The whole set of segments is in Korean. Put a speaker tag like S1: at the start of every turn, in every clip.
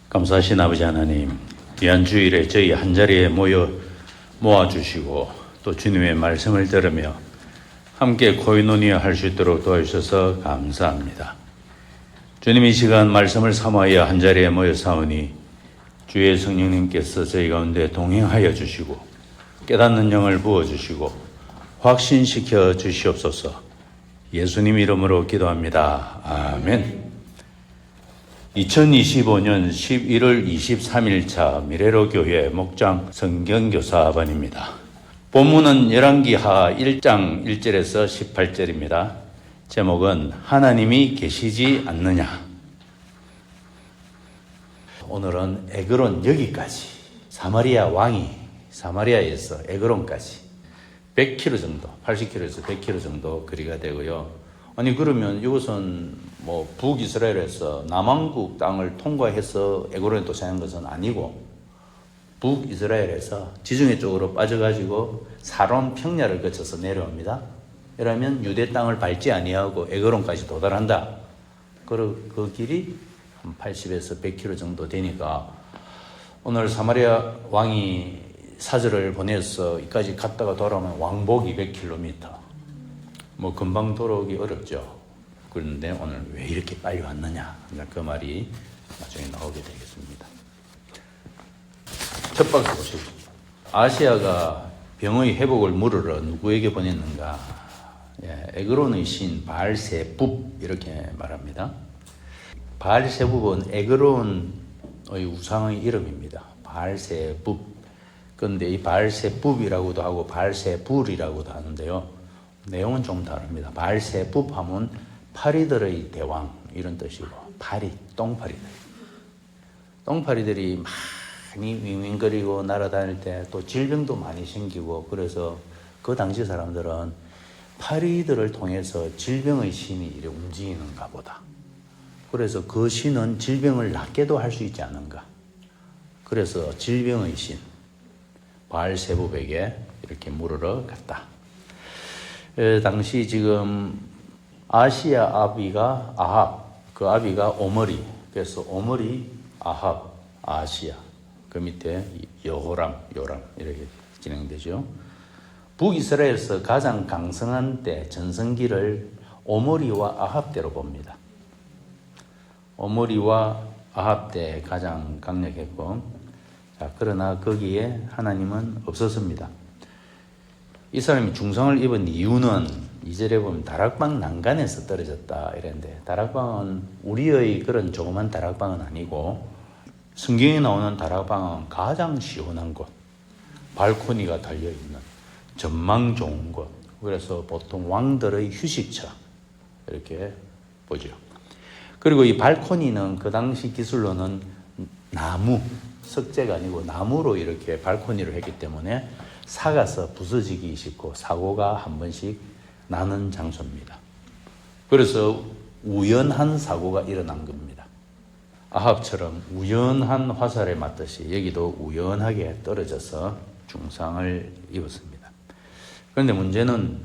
S1: 감사하신 아버지 하나님, 귀한 주일에 저희 한자리에 모아주시고 또 주님의 말씀을 들으며 함께 코이노니아 할 수 있도록 도와주셔서 감사합니다. 주님, 이 시간 말씀을 삼하여 한자리에 모여 사오니 주의 성령님께서 저희 가운데 동행하여 주시고 깨닫는 영을 부어주시고 확신시켜 주시옵소서. 예수님 이름으로 기도합니다. 아멘. 2025년 11월 23일차 미래로 교회 목장 성경교사반입니다. 본문은 열왕기하 1장 1절에서 18절입니다. 제목은 하나님이 계시지 않느냐. 오늘은 에그론 여기까지, 사마리아 왕이 사마리아에서 에그론까지 100km 정도, 80km에서 100km 정도 거리가 되고요. 아니 그러면 이것은 뭐 북이스라엘에서 남왕국 땅을 통과해서 에그론에 도착한 것은 아니고 북이스라엘에서 지중해 쪽으로 빠져가지고 사론 평야를 거쳐서 내려옵니다. 그러면 유대 땅을 밟지 아니하고 에그론까지 도달한다. 그 길이 한 80에서 100km 정도 되니까 오늘 사마리아 왕이 사절을 보내서 이까지 갔다가 돌아오면 왕복 200km. 뭐 금방 돌아오기 어렵죠. 그런데 오늘 왜 이렇게 빨리 왔느냐? 그 말이 나중에 나오게 되겠습니다. 첫 박스 보시죠. 아시아가 병의 회복을 물으러 누구에게 보냈는가? 에그론의 신 바알세붑 이렇게 말합니다. 바알세붑은 에그론의 우상의 이름입니다. 바알세붑. 그런데 이 바알세붑이라고도 하고 바알세불이라고도 하는데요. 내용은 좀 다릅니다. 바알세붑 하면 파리들의 대왕 이런 뜻이고, 파리, 똥파리들. 똥파리들이 많이 윙윙거리고 날아다닐 때 또 질병도 많이 생기고, 그래서 그 당시 사람들은 파리들을 통해서 질병의 신이 이렇게 움직이는가 보다. 그래서 그 신은 질병을 낫게도 할 수 있지 않은가. 그래서 질병의 신 바알세붑에게 이렇게 물으러 갔다. 당시 지금 아시아 아비가 아합, 그 아비가 오므리, 그래서 오므리, 아합, 아시아, 그 밑에 여호람, 요람 이렇게 진행되죠. 북이스라엘에서 가장 강성한 때 전성기를 오므리와 아합 때로 봅니다. 오므리와 아합 때 가장 강력했고, 자, 그러나 거기에 하나님은 없었습니다. 이 사람이 중상을 입은 이유는 2절에 보면 다락방 난간에서 떨어졌다 이랬는데, 다락방은 우리의 그런 조그만 다락방은 아니고 성경에 나오는 다락방은 가장 시원한 곳, 발코니가 달려있는 전망 좋은 곳, 그래서 보통 왕들의 휴식처 이렇게 보죠. 그리고 이 발코니는 그 당시 기술로는 나무, 석재가 아니고 나무로 이렇게 발코니를 했기 때문에 사가서 부서지기 쉽고 사고가 한 번씩 나는 장소입니다. 그래서 우연한 사고가 일어난 겁니다. 아합처럼 우연한 화살에 맞듯이 여기도 우연하게 떨어져서 중상을 입었습니다. 그런데 문제는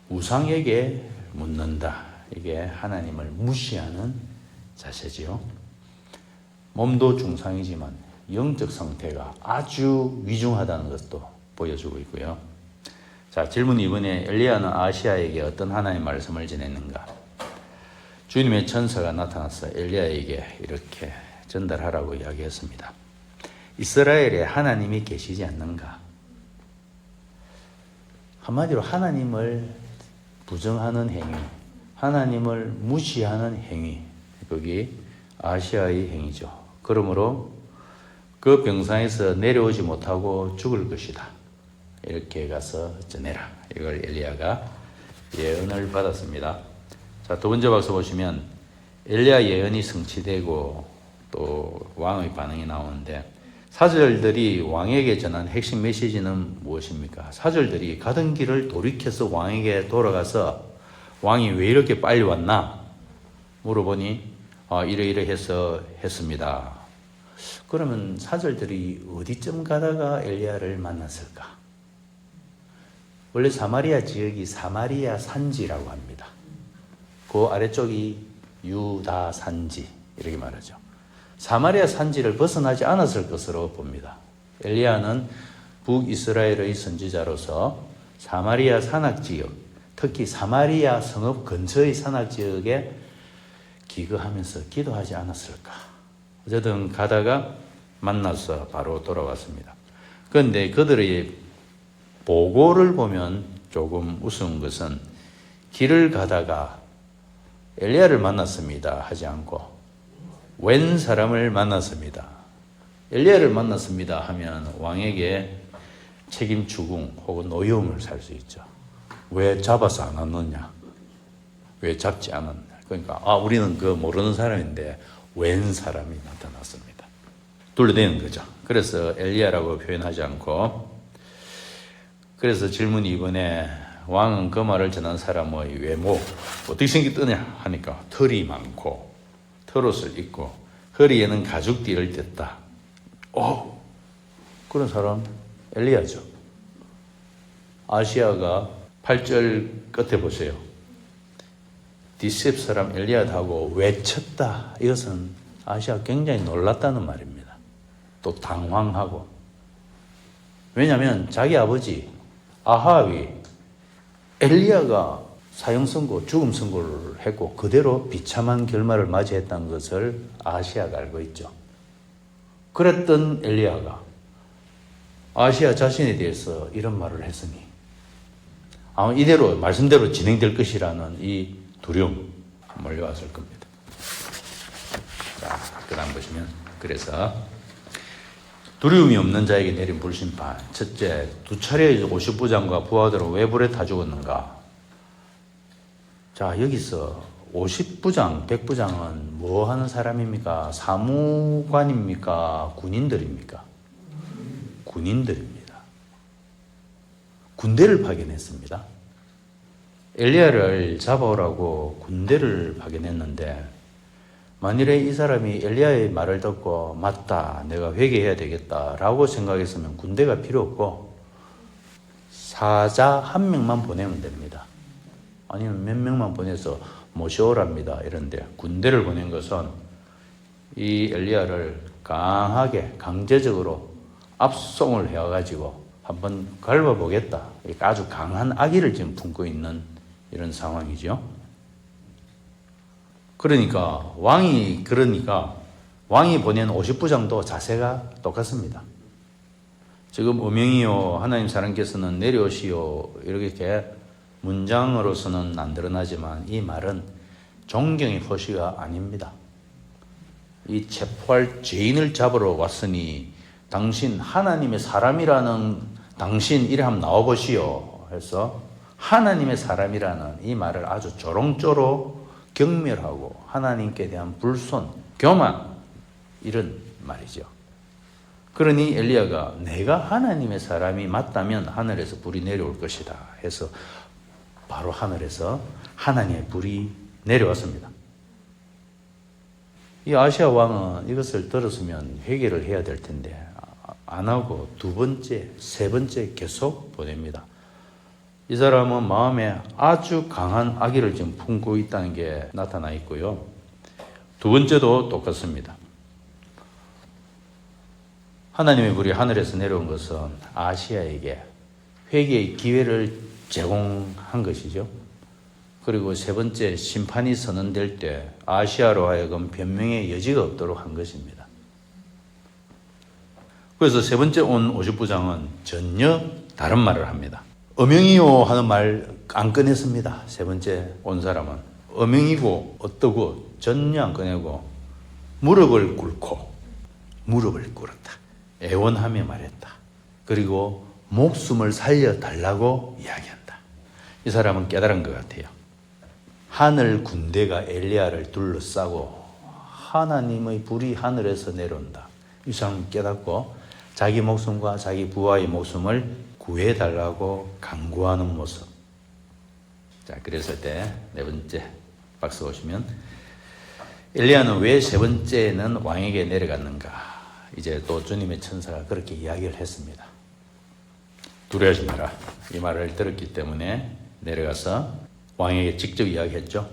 S1: 우상에게 묻는다. 이게 하나님을 무시하는 자세지요. 몸도 중상이지만 영적 상태가 아주 위중하다는 것도 보여주고 있고요. 자, 질문 2번에 엘리야는 아시아에게 어떤 하나님의 말씀을 전했는가? 주님의 천사가 나타나서 엘리야에게 이렇게 전달하라고 이야기했습니다. 이스라엘에 하나님이 계시지 않는가? 한마디로 하나님을 부정하는 행위, 하나님을 무시하는 행위, 거기 아시아의 행위죠. 그러므로 그 병상에서 내려오지 못하고 죽을 것이다. 이렇게 가서 전해라. 이걸 엘리야가 예언을 받았습니다. 자, 두 번째 박스 보시면 엘리야 예언이 성취되고 또 왕의 반응이 나오는데, 사절들이 왕에게 전한 핵심 메시지는 무엇입니까? 사절들이 가던 길을 돌이켜서 왕에게 돌아가서 왕이 왜 이렇게 빨리 왔나 물어보니 이러이러해서 했습니다. 그러면 사절들이 어디쯤 가다가 엘리야를 만났을까? 원래 사마리아 지역이 사마리아 산지라고 합니다. 그 아래쪽이 유다 산지 이렇게 말하죠. 사마리아 산지를 벗어나지 않았을 것으로 봅니다. 엘리야는 북이스라엘의 선지자로서 사마리아 산악지역, 특히 사마리아 성읍 근처의 산악지역에 기거하면서 기도하지 않았을까. 어쨌든 가다가 만나서 바로 돌아왔습니다. 그런데 그들의 보고를 보면 조금 우스운 것은 길을 가다가 엘리야를 만났습니다 하지 않고 웬 사람을 만났습니다. 엘리야를 만났습니다 하면 왕에게 책임 추궁 혹은 노여움을 살 수 있죠. 왜 잡아서 안 왔느냐? 왜 잡지 않았냐? 그러니까 우리는 그 모르는 사람인데 웬 사람이 나타났습니다. 둘러대는 거죠. 그래서 엘리야라고 표현하지 않고, 그래서 질문이 이번에 왕은 그 말을 전한 사람의 외모 어떻게 생겼더냐 하니까 털이 많고 털옷을 입고 허리에는 가죽띠를 댔다. 그런 사람 엘리야죠. 아시아가 8절 끝에 보세요. 디셉 사람 엘리야하고 외쳤다. 이것은 아시아가 굉장히 놀랐다는 말입니다. 또 당황하고. 왜냐하면 자기 아버지 아합이 엘리야가 사형 선고, 죽음 선고를 했고 그대로 비참한 결말을 맞이했다는 것을 아시아가 알고 있죠. 그랬던 엘리야가 아시아 자신에 대해서 이런 말을 했으니 아마 이대로 말씀대로 진행될 것이라는 이 두려움 몰려왔을 겁니다. 자, 그 다음 보시면, 그래서 두려움이 없는 자에게 내린 불심판. 첫째, 2차례 50부장과 부하들은 왜 불에 타 죽었는가? 자, 여기서 50부장, 100부장은 뭐 하는 사람입니까? 사무관입니까? 군인들입니까? 군인들입니다. 군대를 파견했습니다. 엘리야를 잡아오라고 군대를 파견했는데, 만일에 이 사람이 엘리야의 말을 듣고 맞다, 내가 회개해야 되겠다라고 생각했으면 군대가 필요 없고 사자 1명만 보내면 됩니다. 아니면 몇 명만 보내서 모셔오랍니다. 이런데 군대를 보낸 것은 이 엘리야를 강하게 강제적으로 압송을 해와가지고 한번 갈아보겠다. 아주 강한 악의를 지금 품고 있는 이런 상황이죠. 그러니까 왕이 보낸 50부장도 자세가 똑같습니다. 지금 어명이요 하나님 사람께서는 내려오시오 이렇게 문장으로서는 안 드러나지만 이 말은 존경의 표시가 아닙니다. 이 체포할 죄인을 잡으러 왔으니 당신 하나님의 사람이라는 당신 이래 한번 나와보시오 해서 하나님의 사람이라는 이 말을 아주 조롱조로 경멸하고 하나님께 대한 불손, 교만 이런 말이죠. 그러니 엘리야가 내가 하나님의 사람이 맞다면 하늘에서 불이 내려올 것이다 해서 바로 하늘에서 하나님의 불이 내려왔습니다. 이 아시아 왕은 이것을 들었으면 회개를 해야 될 텐데 안 하고 두 번째, 세 번째 계속 보냅니다. 이 사람은 마음에 아주 강한 악의를 지금 품고 있다는 게 나타나 있고요. 두 번째도 똑같습니다. 하나님의 불이 하늘에서 내려온 것은 아시아에게 회개의 기회를 제공한 것이죠. 그리고 세 번째, 심판이 선언될 때 아시아로 하여금 변명의 여지가 없도록 한 것입니다. 그래서 세 번째 온 50부장은 전혀 다른 말을 합니다. 어명이요 하는 말 안 꺼냈습니다. 세 번째 온 사람은 어명이고 어떠고 전혀 안 꺼내고 무릎을 꿇었다. 애원하며 말했다. 그리고 목숨을 살려달라고 이야기한다. 이 사람은 깨달은 것 같아요. 하늘 군대가 엘리야를 둘러싸고 하나님의 불이 하늘에서 내려온다. 이 사람은 깨닫고 자기 목숨과 자기 부하의 목숨을 구해달라고 간구하는 모습. 자, 그랬을 때 네 번째 박스 보시면 엘리야는 왜 세 번째는 왕에게 내려갔는가? 이제 또 주님의 천사가 그렇게 이야기를 했습니다. 두려워하지 마라. 이 말을 들었기 때문에 내려가서 왕에게 직접 이야기했죠.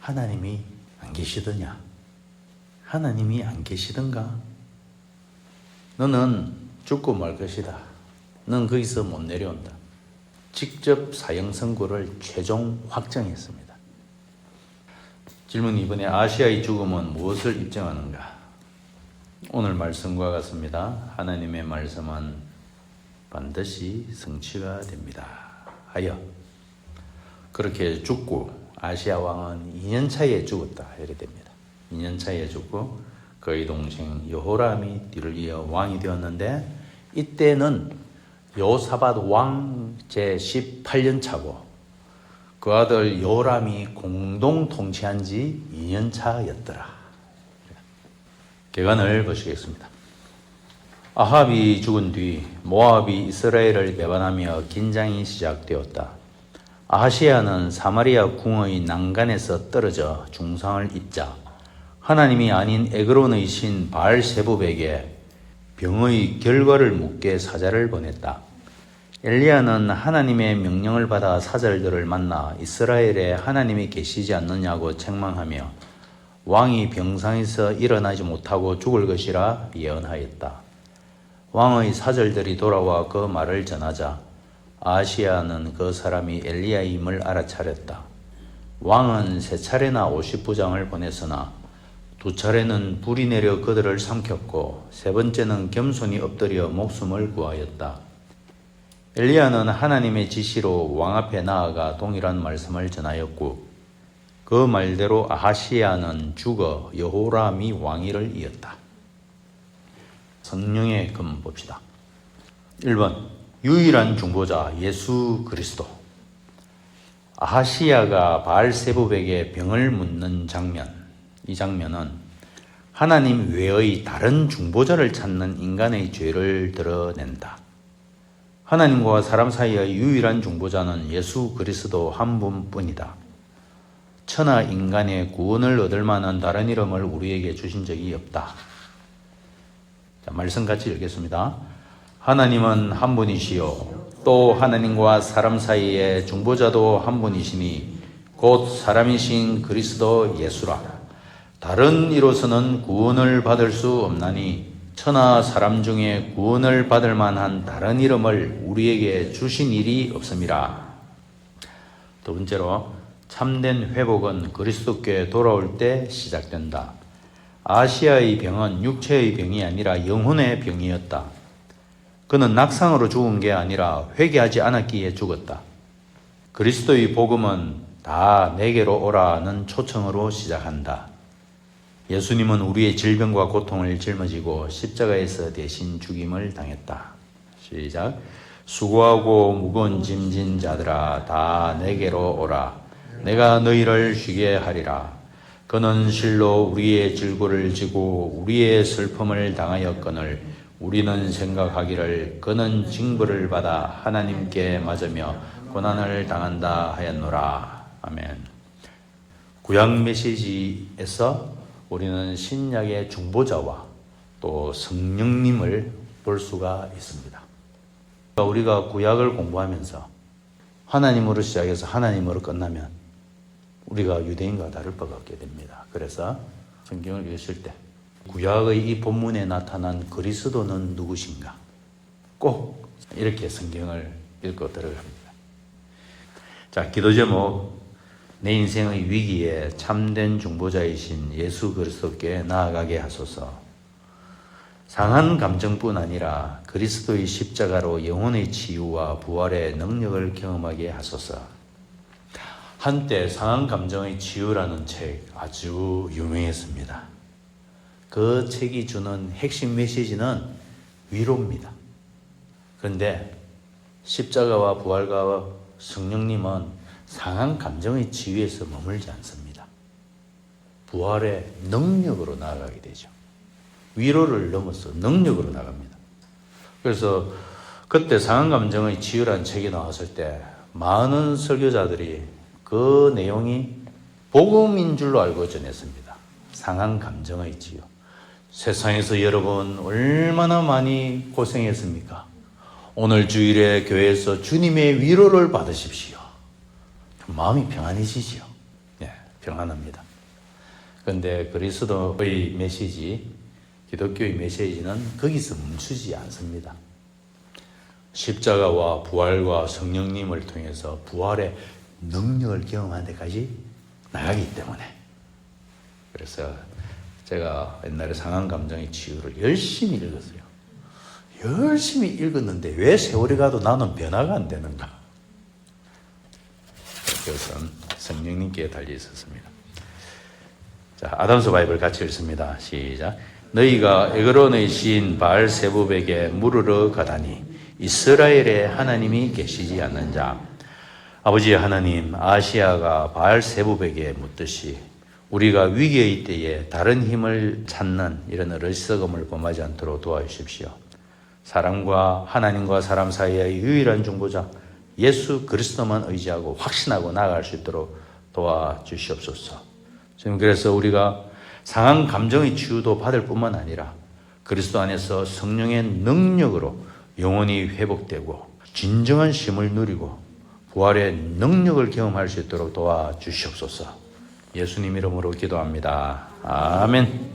S1: 하나님이 안 계시더냐? 하나님이 안 계시던가? 너는 죽고 말 것이다. 넌 거기서 못 내려온다. 직접 사형 선고를 최종 확정했습니다. 질문 2번에 아시아의 죽음은 무엇을 입증하는가? 오늘 말씀과 같습니다. 하나님의 말씀은 반드시 성취가 됩니다. 하여 그렇게 죽고 아시아 왕은 2년 차에 죽었다. 이렇게 됩니다. 2년 차에 죽고 그의 동생 여호람이 뒤를 이어 왕이 되었는데 이때는 여호사밧 왕 제18년 차고 그 아들 여호람이 공동 통치한 지 2년 차였더라. 개관을 보시겠습니다. 아합이 죽은 뒤 모압이 이스라엘을 배반하며 긴장이 시작되었다. 아하시야는 사마리아 궁의 난간에서 떨어져 중상을 입자 하나님이 아닌 에그론의 신 바알세붑에게 병의 결과를 묻게 사자를 보냈다. 엘리야는 하나님의 명령을 받아 사절들을 만나 이스라엘에 하나님이 계시지 않느냐고 책망하며 왕이 병상에서 일어나지 못하고 죽을 것이라 예언하였다. 왕의 사절들이 돌아와 그 말을 전하자 아하시야는 그 사람이 엘리야임을 알아차렸다. 왕은 3차례나 50부장을 보냈으나 2차례는 불이 내려 그들을 삼켰고 3번째는 겸손히 엎드려 목숨을 구하였다. 엘리야는 하나님의 지시로 왕 앞에 나아가 동일한 말씀을 전하였고 그 말대로 아하시야는 죽어 여호람이 왕위를 이었다. 성령의 금 봅시다. 1번 유일한 중보자 예수 그리스도. 아하시야가 바알세붑에게 병을 묻는 장면, 이 장면은 하나님 외의 다른 중보자를 찾는 인간의 죄를 드러낸다. 하나님과 사람 사이의 유일한 중보자는 예수 그리스도 한 분뿐이다. 천하 인간의 구원을 얻을 만한 다른 이름을 우리에게 주신 적이 없다. 자, 말씀 같이 읽겠습니다. 하나님은 한 분이시요 또 하나님과 사람 사이의 중보자도 한 분이시니 곧 사람이신 그리스도 예수라. 다른 이로서는 구원을 받을 수 없나니 천하 사람 중에 구원을 받을 만한 다른 이름을 우리에게 주신 일이 없음이라. 두 번째로 참된 회복은 그리스도께 돌아올 때 시작된다. 아시아의 병은 육체의 병이 아니라 영혼의 병이었다. 그는 낙상으로 죽은 게 아니라 회개하지 않았기에 죽었다. 그리스도의 복음은 다 내게로 오라는 초청으로 시작한다. 예수님은 우리의 질병과 고통을 짊어지고 십자가에서 대신 죽임을 당했다. 시작. 수고하고 무거운 짐진 자들아 다 내게로 오라. 내가 너희를 쉬게 하리라. 그는 실로 우리의 질고를 지고 우리의 슬픔을 당하였거늘 우리는 생각하기를 그는 징벌을 받아 하나님께 맞으며 고난을 당한다 하였노라. 아멘. 구약 메시지에서 우리는 신약의 중보자와 또 성령님을 볼 수가 있습니다. 우리가 구약을 공부하면서 하나님으로 시작해서 하나님으로 끝나면 우리가 유대인과 다를 바가 없게 됩니다. 그래서 성경을 읽으실 때 구약의 이 본문에 나타난 그리스도는 누구신가? 꼭 이렇게 성경을 읽고 들어갑니다. 자, 기도 제목. 내 인생의 위기에 참된 중보자이신 예수 그리스도께 나아가게 하소서. 상한 감정뿐 아니라 그리스도의 십자가로 영혼의 치유와 부활의 능력을 경험하게 하소서. 한때 상한 감정의 치유라는 책 아주 유명했습니다. 그 책이 주는 핵심 메시지는 위로입니다. 그런데 십자가와 부활과 성령님은 상한 감정의 치유에서 머물지 않습니다. 부활의 능력으로 나아가게 되죠. 위로를 넘어서 능력으로 나갑니다. 그래서 그때 상한 감정의 치유라는 책이 나왔을 때 많은 설교자들이 그 내용이 복음인 줄로 알고 전했습니다. 상한 감정의 치유. 세상에서 여러분 얼마나 많이 고생했습니까? 오늘 주일에 교회에서 주님의 위로를 받으십시오. 마음이 평안해지지요. 네, 평안합니다. 그런데 그리스도의 메시지, 기독교의 메시지는 거기서 멈추지 않습니다. 십자가와 부활과 성령님을 통해서 부활의 능력을 경험하는 데까지 나가기 때문에. 그래서 제가 옛날에 상한감정의 치유를 열심히 읽었어요. 열심히 읽었는데 왜 세월이 가도 나는 변화가 안 되는가? 그것은 성령님께 달려 있었습니다. 자, 아담스 바이블 같이 읽습니다. 시작. 너희가 에그론의 시인 바알세붑에게 물으러 가다니 이스라엘에 하나님이 계시지 않는 자. 아버지 하나님, 아시아가 바알세붑에게 묻듯이 우리가 위기의 때에 다른 힘을 찾는 이런 어리석음을 범하지 않도록 도와주십시오. 사람과 하나님과 사람 사이의 유일한 중보자 예수 그리스도만 의지하고 확신하고 나아갈 수 있도록 도와주시옵소서. 지금 그래서 우리가 상한 감정의 치유도 받을 뿐만 아니라 그리스도 안에서 성령의 능력으로 영혼이 회복되고 진정한 쉼을 누리고 부활의 능력을 경험할 수 있도록 도와주시옵소서. 예수님 이름으로 기도합니다. 아멘.